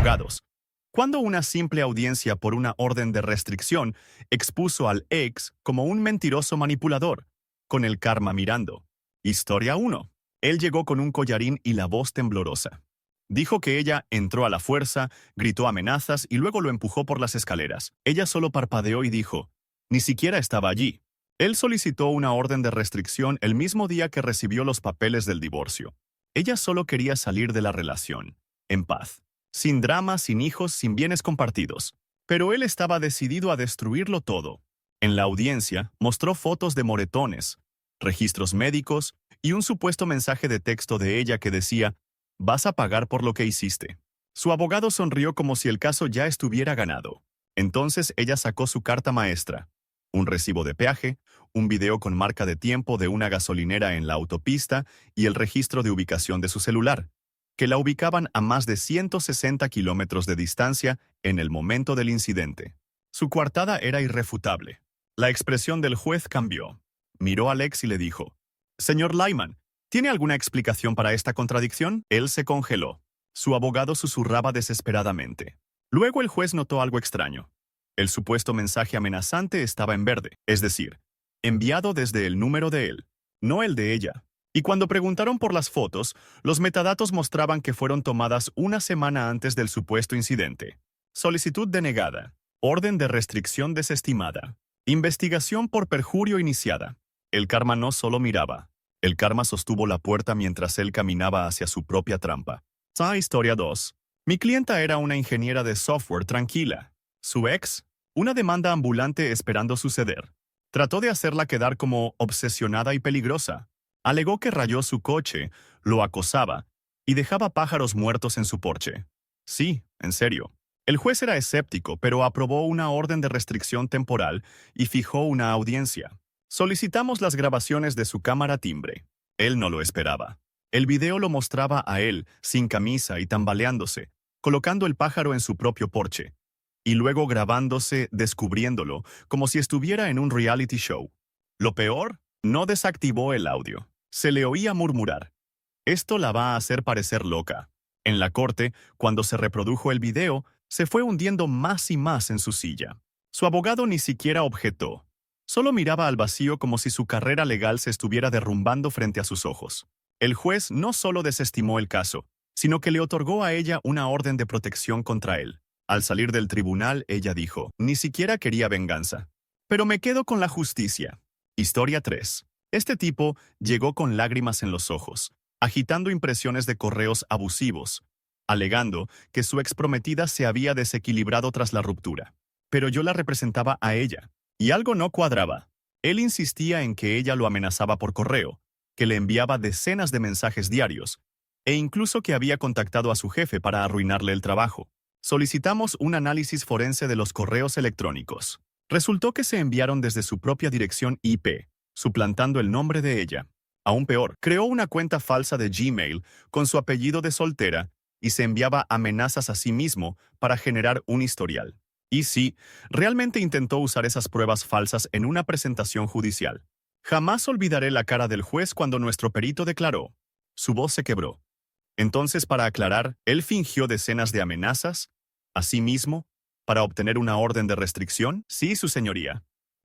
abogados, cuando una simple audiencia por una orden de restricción expuso al ex como un mentiroso manipulador, con el karma mirando. Historia 1. Él llegó con un collarín y la voz temblorosa. Dijo que ella entró a la fuerza, gritó amenazas y luego lo empujó por las escaleras. Ella solo parpadeó y dijo, ni siquiera estaba allí. Él solicitó una orden de restricción el mismo día que recibió los papeles del divorcio. Ella solo quería salir de la relación, en paz, sin drama, sin hijos, sin bienes compartidos. Pero él estaba decidido a destruirlo todo. En la audiencia, mostró fotos de moretones, registros médicos y un supuesto mensaje de texto de ella que decía, vas a pagar por lo que hiciste. Su abogado sonrió como si el caso ya estuviera ganado. Entonces ella sacó su carta maestra, un recibo de peaje, un video con marca de tiempo de una gasolinera en la autopista y el registro de ubicación de su celular, que la ubicaban a más de 160 kilómetros de distancia en el momento del incidente. Su coartada era irrefutable. La expresión del juez cambió. Miró a Alex y le dijo, «Señor Lyman, ¿tiene alguna explicación para esta contradicción?» Él se congeló. Su abogado susurraba desesperadamente. Luego el juez notó algo extraño. El supuesto mensaje amenazante estaba en verde, es decir, enviado desde el número de él, no el de ella. Y cuando preguntaron por las fotos, los metadatos mostraban que fueron tomadas una semana antes del supuesto incidente. Solicitud denegada. Orden de restricción desestimada. Investigación por perjurio iniciada. El karma no solo miraba. El karma sostuvo la puerta mientras él caminaba hacia su propia trampa. Historia 2. Mi clienta era una ingeniera de software tranquila. Su ex, una demanda ambulante esperando suceder. Trató de hacerla quedar como obsesionada y peligrosa. Alegó que rayó su coche, lo acosaba y dejaba pájaros muertos en su porche. Sí, en serio. El juez era escéptico, pero aprobó una orden de restricción temporal y fijó una audiencia. Solicitamos las grabaciones de su cámara timbre. Él no lo esperaba. El video lo mostraba a él, sin camisa y tambaleándose, colocando el pájaro en su propio porche, y luego grabándose, descubriéndolo, como si estuviera en un reality show. Lo peor, no desactivó el audio. Se le oía murmurar. Esto la va a hacer parecer loca. En la corte, cuando se reprodujo el video, se fue hundiendo más y más en su silla. Su abogado ni siquiera objetó. Solo miraba al vacío como si su carrera legal se estuviera derrumbando frente a sus ojos. El juez no solo desestimó el caso, sino que le otorgó a ella una orden de protección contra él. Al salir del tribunal, ella dijo, ni siquiera quería venganza. Pero me quedo con la justicia. Historia 3. Este tipo llegó con lágrimas en los ojos, agitando impresiones de correos abusivos, alegando que su exprometida se había desequilibrado tras la ruptura. Pero yo la representaba a ella, y algo no cuadraba. Él insistía en que ella lo amenazaba por correo, que le enviaba decenas de mensajes diarios, e incluso que había contactado a su jefe para arruinarle el trabajo. Solicitamos un análisis forense de los correos electrónicos. Resultó que se enviaron desde su propia dirección IP, suplantando el nombre de ella. Aún peor, creó una cuenta falsa de Gmail con su apellido de soltera y se enviaba amenazas a sí mismo para generar un historial. Y sí, realmente intentó usar esas pruebas falsas en una presentación judicial. Jamás olvidaré la cara del juez cuando nuestro perito declaró. Su voz se quebró. Entonces, para aclarar, él fingió decenas de amenazas, a sí mismo, para obtener una orden de restricción. Sí, su señoría.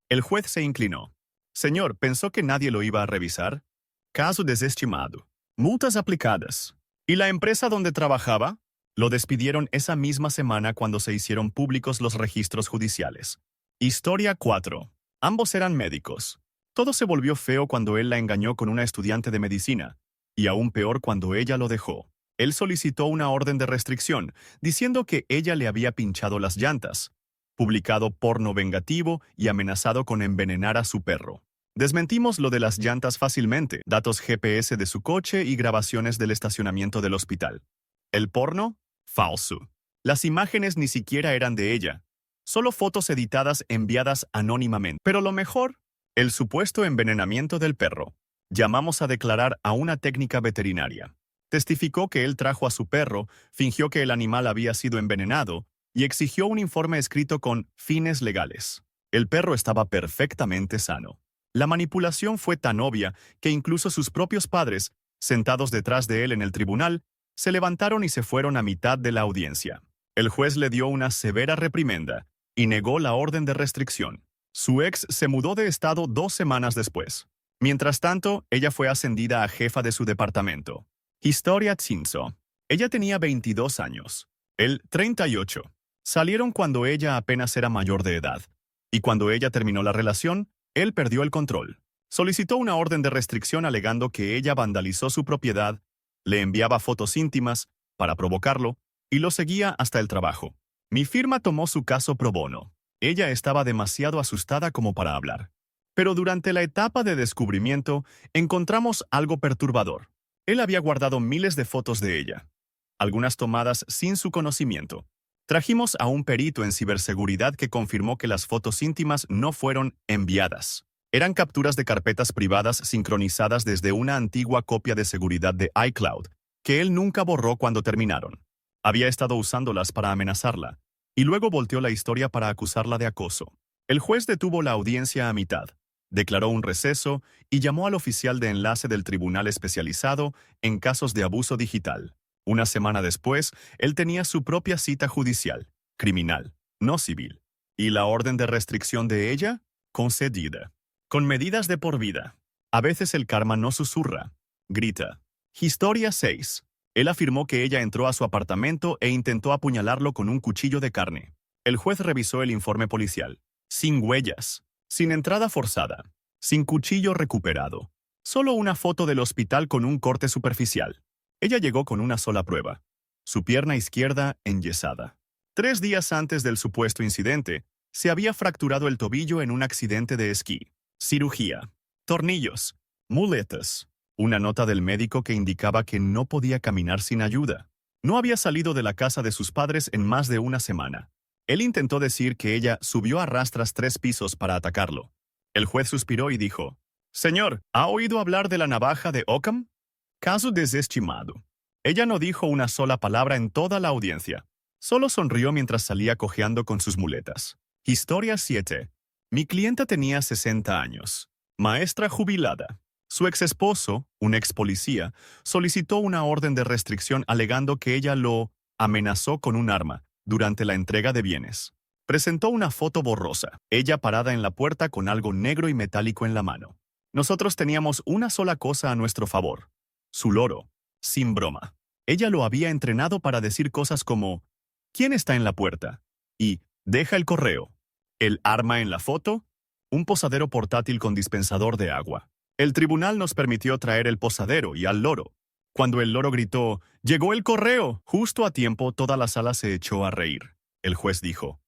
El juez se inclinó. Señor, ¿pensó que nadie lo iba a revisar? Caso desestimado. Multas aplicadas. ¿Y la empresa donde trabajaba? Lo despidieron esa misma semana cuando se hicieron públicos los registros judiciales. Historia 4. Ambos eran médicos. Todo se volvió feo cuando él la engañó con una estudiante de medicina, y aún peor cuando ella lo dejó. Él solicitó una orden de restricción, diciendo que ella le había pinchado las llantas, publicado porno vengativo y amenazado con envenenar a su perro. Desmentimos lo de las llantas fácilmente, datos GPS de su coche y grabaciones del estacionamiento del hospital. El porno, falso. Las imágenes ni siquiera eran de ella, solo fotos editadas enviadas anónimamente. Pero lo mejor, el supuesto envenenamiento del perro. Llamamos a declarar a una técnica veterinaria. Testificó que él trajo a su perro, fingió que el animal había sido envenenado y exigió un informe escrito con fines legales. El perro estaba perfectamente sano. La manipulación fue tan obvia que incluso sus propios padres, sentados detrás de él en el tribunal, se levantaron y se fueron a mitad de la audiencia. El juez le dio una severa reprimenda y negó la orden de restricción. Su ex se mudó de estado 2 semanas después. Mientras tanto, ella fue ascendida a jefa de su departamento. Historia Tsinso. Ella tenía 22 años. Él, 38. Salieron cuando ella apenas era mayor de edad. Y cuando ella terminó la relación, él perdió el control. Solicitó una orden de restricción alegando que ella vandalizó su propiedad, le enviaba fotos íntimas para provocarlo y lo seguía hasta el trabajo. Mi firma tomó su caso pro bono. Ella estaba demasiado asustada como para hablar. Pero durante la etapa de descubrimiento, encontramos algo perturbador. Él había guardado miles de fotos de ella, algunas tomadas sin su conocimiento. Trajimos a un perito en ciberseguridad que confirmó que las fotos íntimas no fueron enviadas. Eran capturas de carpetas privadas sincronizadas desde una antigua copia de seguridad de iCloud, que él nunca borró cuando terminaron. Había estado usándolas para amenazarla, y luego volteó la historia para acusarla de acoso. El juez detuvo la audiencia a mitad, declaró un receso y llamó al oficial de enlace del tribunal especializado en casos de abuso digital. Una semana después, él tenía su propia cita judicial, criminal, no civil. ¿Y la orden de restricción de ella? Concedida. Con medidas de por vida. A veces el karma no susurra, grita. Historia 6. Él afirmó que ella entró a su apartamento e intentó apuñalarlo con un cuchillo de carne. El juez revisó el informe policial. Sin huellas, sin entrada forzada, sin cuchillo recuperado. Solo una foto del hospital con un corte superficial. Ella llegó con una sola prueba, su pierna izquierda enyesada. 3 días antes del supuesto incidente, se había fracturado el tobillo en un accidente de esquí. Cirugía, tornillos, muletas. Una nota del médico que indicaba que no podía caminar sin ayuda. No había salido de la casa de sus padres en más de una semana. Él intentó decir que ella subió a rastras 3 pisos para atacarlo. El juez suspiró y dijo, «Señor, ¿ha oído hablar de la navaja de Occam? Caso desestimado». Ella no dijo una sola palabra en toda la audiencia. Solo sonrió mientras salía cojeando con sus muletas. Historia 7. Mi clienta tenía 60 años. Maestra jubilada. Su exesposo, un ex policía, solicitó una orden de restricción alegando que ella lo amenazó con un arma durante la entrega de bienes. Presentó una foto borrosa, ella parada en la puerta con algo negro y metálico en la mano. Nosotros teníamos una sola cosa a nuestro favor: su loro, sin broma. Ella lo había entrenado para decir cosas como, ¿quién está en la puerta? Y, deja el correo. ¿El arma en la foto? Un posadero portátil con dispensador de agua. El tribunal nos permitió traer el posadero y al loro. Cuando el loro gritó, «¡Llegó el correo!», justo a tiempo toda la sala se echó a reír. El juez dijo,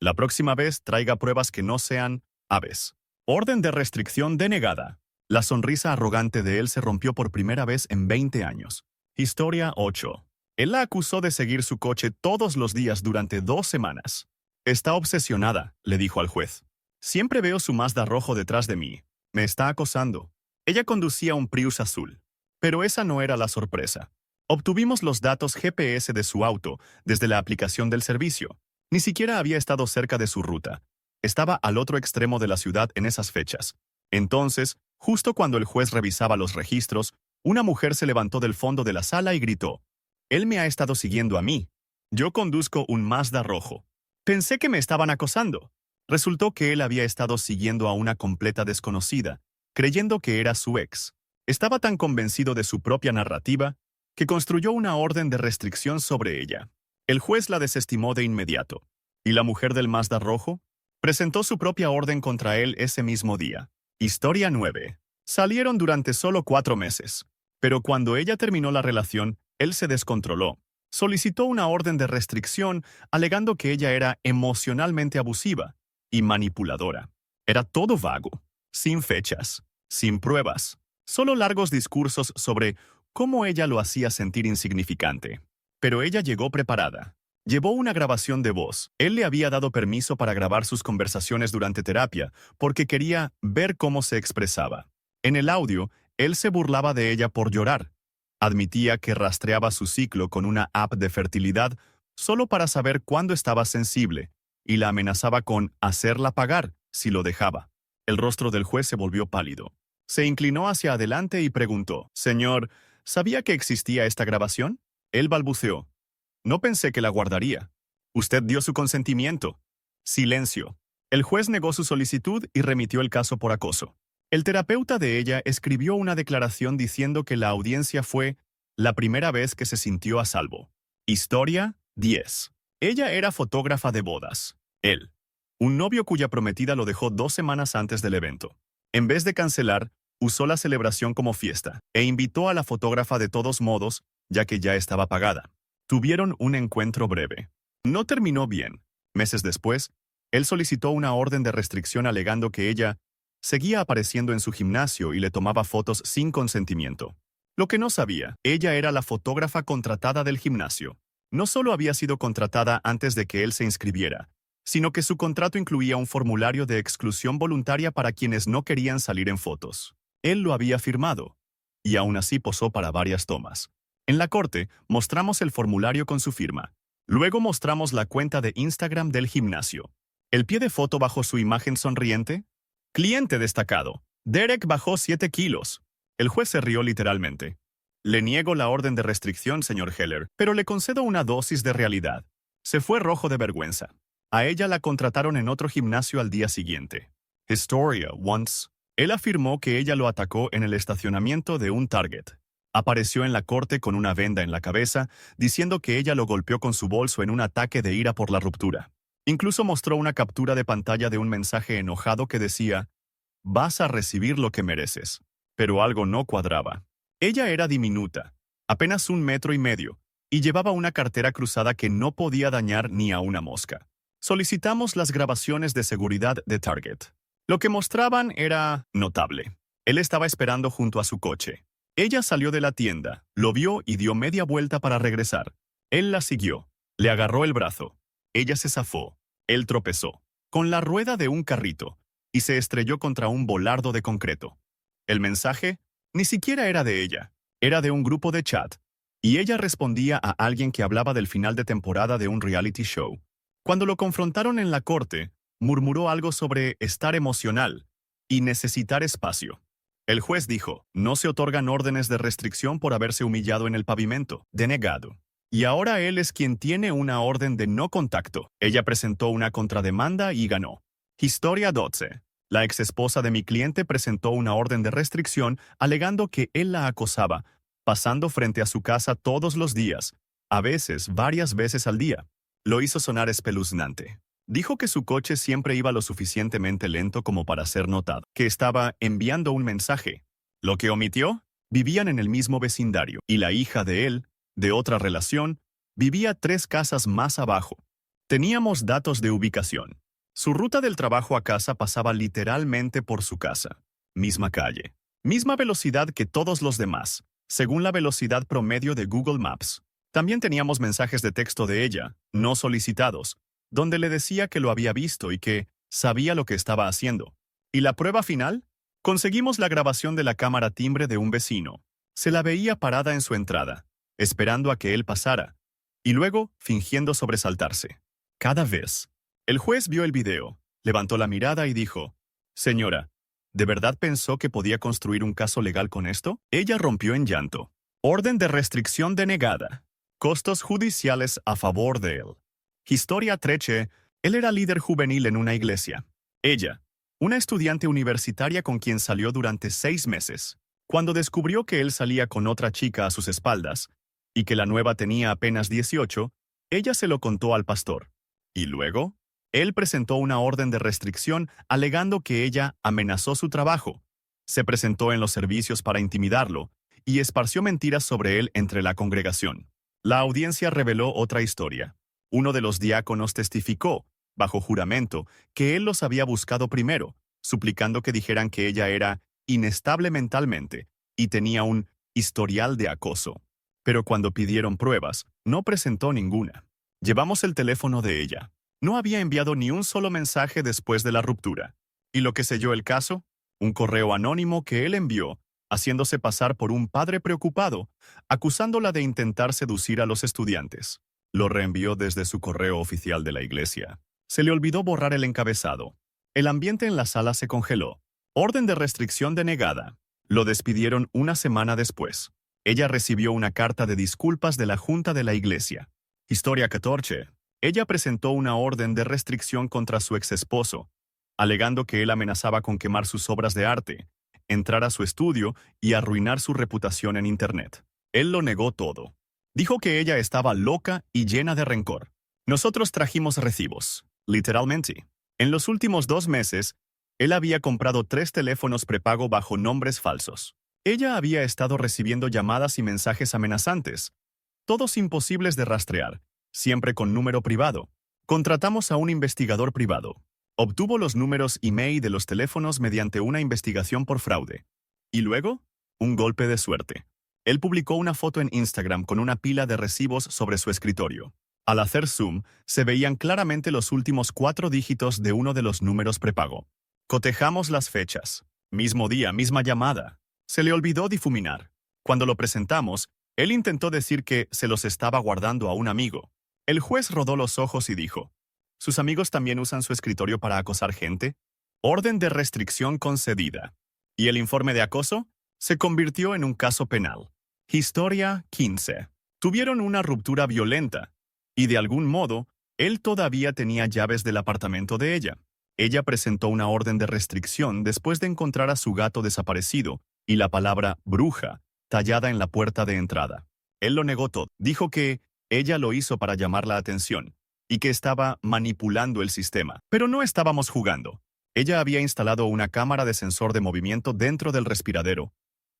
«La próxima vez traiga pruebas que no sean aves». Orden de restricción denegada. La sonrisa arrogante de él se rompió por primera vez en 20 años. Historia 8. Él la acusó de seguir su coche todos los días durante 2 semanas. «Está obsesionada», le dijo al juez. «Siempre veo su Mazda rojo detrás de mí. Me está acosando». Ella conducía un Prius azul. Pero esa no era la sorpresa. Obtuvimos los datos GPS de su auto desde la aplicación del servicio. Ni siquiera había estado cerca de su ruta. Estaba al otro extremo de la ciudad en esas fechas. Entonces, justo cuando el juez revisaba los registros, una mujer se levantó del fondo de la sala y gritó, «Él me ha estado siguiendo a mí. Yo conduzco un Mazda rojo. Pensé que me estaban acosando». Resultó que él había estado siguiendo a una completa desconocida, creyendo que era su ex. Estaba tan convencido de su propia narrativa que construyó una orden de restricción sobre ella. El juez la desestimó de inmediato. ¿Y la mujer del Mazda rojo? Presentó su propia orden contra él ese mismo día. Historia 9. Salieron durante solo 4 meses. Pero cuando ella terminó la relación, él se descontroló. Solicitó una orden de restricción alegando que ella era emocionalmente abusiva y manipuladora. Era todo vago, sin fechas, sin pruebas, solo largos discursos sobre cómo ella lo hacía sentir insignificante. Pero ella llegó preparada. Llevó una grabación de voz. Él le había dado permiso para grabar sus conversaciones durante terapia porque quería ver cómo se expresaba. En el audio, él se burlaba de ella por llorar. Admitía que rastreaba su ciclo con una app de fertilidad solo para saber cuándo estaba sensible y la amenazaba con hacerla pagar si lo dejaba. El rostro del juez se volvió pálido. Se inclinó hacia adelante y preguntó, «Señor, ¿sabía que existía esta grabación?». Él balbuceó, «No pensé que la guardaría». Usted dio su consentimiento. Silencio. El juez negó su solicitud y remitió el caso por acoso. El terapeuta de ella escribió una declaración diciendo que la audiencia fue la primera vez que se sintió a salvo. Historia 10. Ella era fotógrafa de bodas. Él, un novio cuya prometida lo dejó 2 semanas antes del evento. En vez de cancelar, usó la celebración como fiesta e invitó a la fotógrafa de todos modos, ya que ya estaba pagada. Tuvieron un encuentro breve. No terminó bien. Meses después, él solicitó una orden de restricción alegando que ella seguía apareciendo en su gimnasio y le tomaba fotos sin consentimiento. Lo que no sabía, ella era la fotógrafa contratada del gimnasio. No solo había sido contratada antes de que él se inscribiera, sino que su contrato incluía un formulario de exclusión voluntaria para quienes no querían salir en fotos. Él lo había firmado, y aún así posó para varias tomas. En la corte, mostramos el formulario con su firma. Luego mostramos la cuenta de Instagram del gimnasio. El pie de foto bajo su imagen sonriente. Cliente destacado. Derek bajó 7 kilos. El juez se rió literalmente. Le niego la orden de restricción, señor Heller, pero le concedo una dosis de realidad. Se fue rojo de vergüenza. A ella la contrataron en otro gimnasio al día siguiente. Historia once. Él afirmó que ella lo atacó en el estacionamiento de un Target. Apareció en la corte con una venda en la cabeza, diciendo que ella lo golpeó con su bolso en un ataque de ira por la ruptura. Incluso mostró una captura de pantalla de un mensaje enojado que decía, «Vas a recibir lo que mereces». Pero algo no cuadraba. Ella era diminuta, apenas 1,5 metros, y llevaba una cartera cruzada que no podía dañar ni a una mosca. Solicitamos las grabaciones de seguridad de Target. Lo que mostraban era notable. Él estaba esperando junto a su coche. Ella salió de la tienda, lo vio y dio media vuelta para regresar. Él la siguió. Le agarró el brazo. Ella se zafó. Él tropezó con la rueda de un carrito y se estrelló contra un volardo de concreto. El mensaje ni siquiera era de ella. Era de un grupo de chat. Y ella respondía a alguien que hablaba del final de temporada de un reality show. Cuando lo confrontaron en la corte, murmuró algo sobre estar emocional y necesitar espacio. El juez dijo, no se otorgan órdenes de restricción por haberse humillado en el pavimento, denegado. Y ahora él es quien tiene una orden de no contacto. Ella presentó una contrademanda y ganó. Historia 12. La exesposa de mi cliente presentó una orden de restricción alegando que él la acosaba, pasando frente a su casa todos los días, a veces varias veces al día. Lo hizo sonar espeluznante. Dijo que su coche siempre iba lo suficientemente lento como para ser notado, que estaba enviando un mensaje. Lo que omitió, vivían en el mismo vecindario, y la hija de él, de otra relación, vivía 3 casas más abajo. Teníamos datos de ubicación. Su ruta del trabajo a casa pasaba literalmente por su casa. Misma calle. Misma velocidad que todos los demás, según la velocidad promedio de Google Maps. También teníamos mensajes de texto de ella, no solicitados, donde le decía que lo había visto y que sabía lo que estaba haciendo. ¿Y la prueba final? Conseguimos la grabación de la cámara timbre de un vecino. Se la veía parada en su entrada, esperando a que él pasara, y luego fingiendo sobresaltarse. Cada vez. El juez vio el video, levantó la mirada y dijo, «Señora, ¿de verdad pensó que podía construir un caso legal con esto?» Ella rompió en llanto. Orden de restricción denegada. Costos judiciales a favor de él. Historia 13. Él era líder juvenil en una iglesia. Ella, una estudiante universitaria con quien salió durante 6 meses. Cuando descubrió que él salía con otra chica a sus espaldas, y que la nueva tenía apenas 18, ella se lo contó al pastor. Y luego, él presentó una orden de restricción alegando que ella amenazó su trabajo, se presentó en los servicios para intimidarlo, y esparció mentiras sobre él entre la congregación. La audiencia reveló otra historia. Uno de los diáconos testificó, bajo juramento, que él los había buscado primero, suplicando que dijeran que ella era inestable mentalmente y tenía un historial de acoso. Pero cuando pidieron pruebas, no presentó ninguna. Llevamos el teléfono de ella. No había enviado ni un solo mensaje después de la ruptura. ¿Y lo que selló el caso? Un correo anónimo que él envió, haciéndose pasar por un padre preocupado, acusándola de intentar seducir a los estudiantes. Lo reenvió desde su correo oficial de la iglesia. Se le olvidó borrar el encabezado. El ambiente en la sala se congeló. Orden de restricción denegada. Lo despidieron una semana después. Ella recibió una carta de disculpas de la junta de la iglesia. Historia 14. Ella presentó una orden de restricción contra su exesposo, alegando que él amenazaba con quemar sus obras de arte, entrar a su estudio y arruinar su reputación en Internet. Él lo negó todo. Dijo que ella estaba loca y llena de rencor. Nosotros trajimos recibos, literalmente. En los últimos 2 meses, él había comprado 3 teléfonos prepago bajo nombres falsos. Ella había estado recibiendo llamadas y mensajes amenazantes, todos imposibles de rastrear, siempre con número privado. Contratamos a un investigador privado. Obtuvo los números email de los teléfonos mediante una investigación por fraude. Y luego, un golpe de suerte. Él publicó una foto en Instagram con una pila de recibos sobre su escritorio. Al hacer zoom, se veían claramente los últimos 4 dígitos de uno de los números prepago. Cotejamos las fechas. Mismo día, misma llamada. Se le olvidó difuminar. Cuando lo presentamos, él intentó decir que se los estaba guardando a un amigo. El juez rodó los ojos y dijo, ¿sus amigos también usan su escritorio para acosar gente? Orden de restricción concedida. ¿Y el informe de acoso? Se convirtió en un caso penal. Historia 15. Tuvieron una ruptura violenta, y de algún modo, él todavía tenía llaves del apartamento de ella. Ella presentó una orden de restricción después de encontrar a su gato desaparecido y la palabra bruja tallada en la puerta de entrada. Él lo negó todo. Dijo que ella lo hizo para llamar la atención y que estaba manipulando el sistema. Pero no estábamos jugando. Ella había instalado una cámara de sensor de movimiento dentro del respiradero.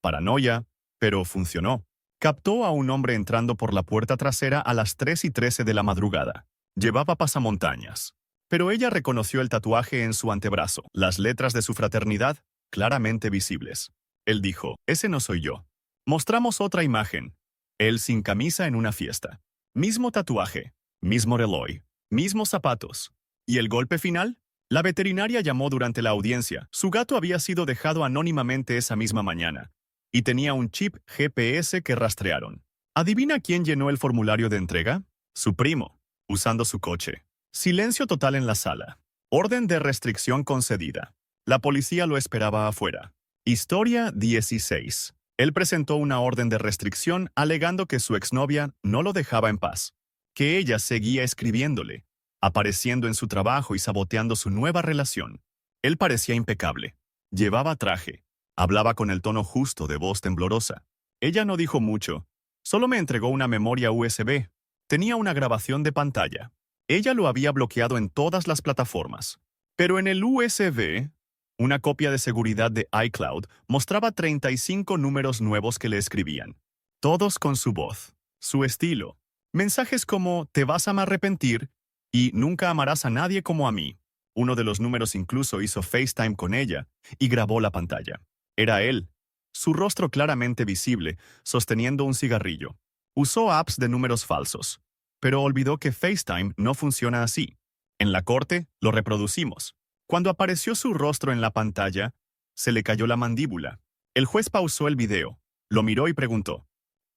Paranoia, pero funcionó. Captó a un hombre entrando por la puerta trasera a las 3:13 de la madrugada. Llevaba pasamontañas. Pero ella reconoció el tatuaje en su antebrazo, las letras de su fraternidad claramente visibles. Él dijo, ese no soy yo. Mostramos otra imagen. Él sin camisa en una fiesta. Mismo tatuaje, mismo reloj, mismos zapatos. ¿Y el golpe final? La veterinaria llamó durante la audiencia. Su gato había sido dejado anónimamente esa misma mañana y tenía un chip GPS que rastrearon. ¿Adivina quién llenó el formulario de entrega? Su primo, usando su coche. Silencio total en la sala. Orden de restricción concedida. La policía lo esperaba afuera. Historia 16. Él presentó una orden de restricción alegando que su exnovia no lo dejaba en paz, que ella seguía escribiéndole, apareciendo en su trabajo y saboteando su nueva relación. Él parecía impecable. Llevaba traje. Hablaba con el tono justo de voz temblorosa. Ella no dijo mucho. Solo me entregó una memoria USB. Tenía una grabación de pantalla. Ella lo había bloqueado en todas las plataformas. Pero en el USB, una copia de seguridad de iCloud mostraba 35 números nuevos que le escribían. Todos con su voz, su estilo. Mensajes como «Te vas a arrepentir» y «Nunca amarás a nadie como a mí». Uno de los números incluso hizo FaceTime con ella y grabó la pantalla. Era él, su rostro claramente visible, sosteniendo un cigarrillo. Usó apps de números falsos, pero olvidó que FaceTime no funciona así. En la corte, lo reproducimos. Cuando apareció su rostro en la pantalla, se le cayó la mandíbula. El juez pausó el video, lo miró y preguntó,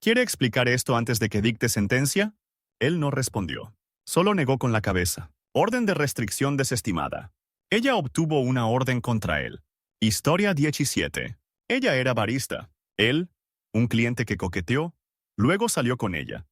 ¿quiere explicar esto antes de que dicte sentencia? Él no respondió. Solo negó con la cabeza. Orden de restricción desestimada. Ella obtuvo una orden contra él. Historia 17. Ella era barista. Él, un cliente que coqueteó, luego salió con ella.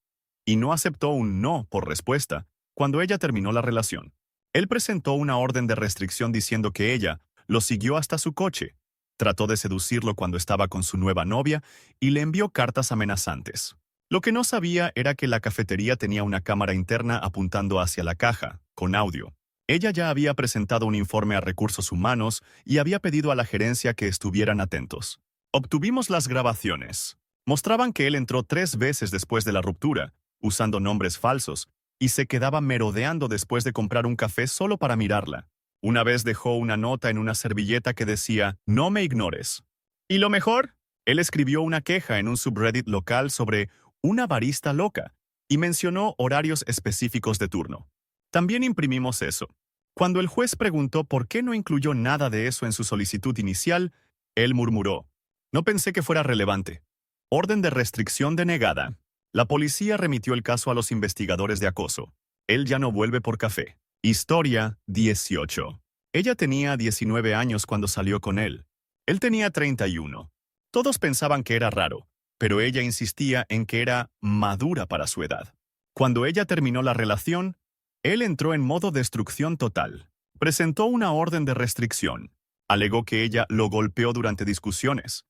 Y no aceptó un no por respuesta cuando ella terminó la relación. Él presentó una orden de restricción diciendo que ella lo siguió hasta su coche, trató de seducirlo cuando estaba con su nueva novia y le envió cartas amenazantes. Lo que no sabía era que la cafetería tenía una cámara interna apuntando hacia la caja, con audio. Ella ya había presentado un informe a recursos humanos y había pedido a la gerencia que estuvieran atentos. Obtuvimos las grabaciones. Mostraban que él entró 3 veces después de la ruptura, usando nombres falsos, y se quedaba merodeando después de comprar un café solo para mirarla. Una vez dejó una nota en una servilleta que decía, «No me ignores». ¿Y lo mejor? Él escribió una queja en un subreddit local sobre una barista loca y mencionó horarios específicos de turno. También imprimimos eso. Cuando el juez preguntó por qué no incluyó nada de eso en su solicitud inicial, él murmuró, «No pensé que fuera relevante». Orden de restricción denegada. La policía remitió el caso a los investigadores de acoso. Él ya no vuelve por café. Historia 18. Ella tenía 19 años cuando salió con él. Él tenía 31. Todos pensaban que era raro, pero ella insistía en que era madura para su edad. Cuando ella terminó la relación, Él entró en modo destrucción total. Presentó una orden de restricción. Alegó que ella lo golpeó durante discusiones.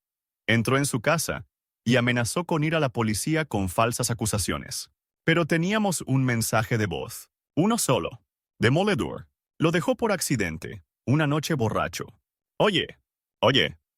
Entró en su casa y amenazó con ir a la policía con falsas acusaciones. Pero teníamos un mensaje de voz. Uno solo. Demoledor. Lo dejó por accidente. Una noche borracho. Oye,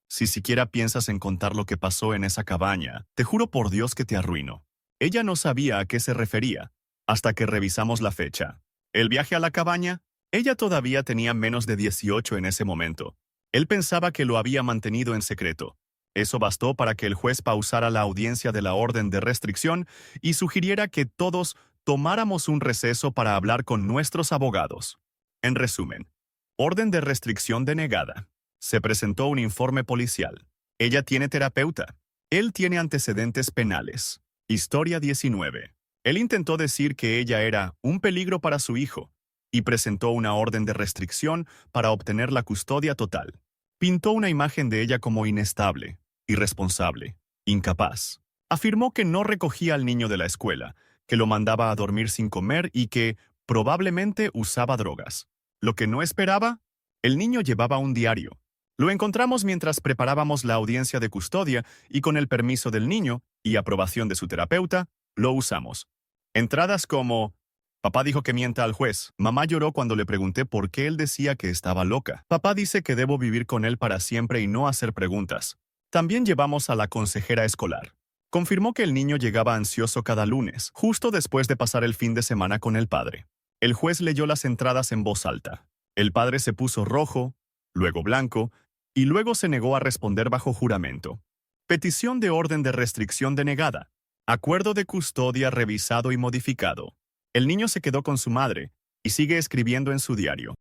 si siquiera piensas en contar lo que pasó en esa cabaña, te juro por Dios que te arruino. Ella no sabía a qué se refería, hasta que revisamos la fecha. El viaje a la cabaña, ella todavía tenía menos de 18 en ese momento. Él pensaba que lo había mantenido en secreto. Eso bastó para que el juez pausara la audiencia de la orden de restricción y sugiriera que todos tomáramos un receso para hablar con nuestros abogados. En resumen, orden de restricción denegada. Se presentó un informe policial. Ella tiene terapeuta. Él tiene antecedentes penales. Historia 19. Él intentó decir que ella era un peligro para su hijo y presentó una orden de restricción para obtener la custodia total. Pintó una imagen de ella como inestable, irresponsable, incapaz. Afirmó que no recogía al niño de la escuela, que lo mandaba a dormir sin comer y que probablemente usaba drogas. Lo que no esperaba, el niño llevaba un diario. Lo encontramos mientras preparábamos la audiencia de custodia y con el permiso del niño y aprobación de su terapeuta, lo usamos. Entradas como: papá dijo que mienta al juez. Mamá lloró cuando le pregunté por qué él decía que estaba loca. Papá dice que debo vivir con él para siempre y no hacer preguntas. También llevamos a la consejera escolar. Confirmó que el niño llegaba ansioso cada lunes, justo después de pasar el fin de semana con el padre. El juez leyó las entradas en voz alta. El padre se puso rojo, luego blanco, y luego se negó a responder bajo juramento. Petición de orden de restricción denegada. Acuerdo de custodia revisado y modificado. El niño se quedó con su madre y sigue escribiendo en su diario.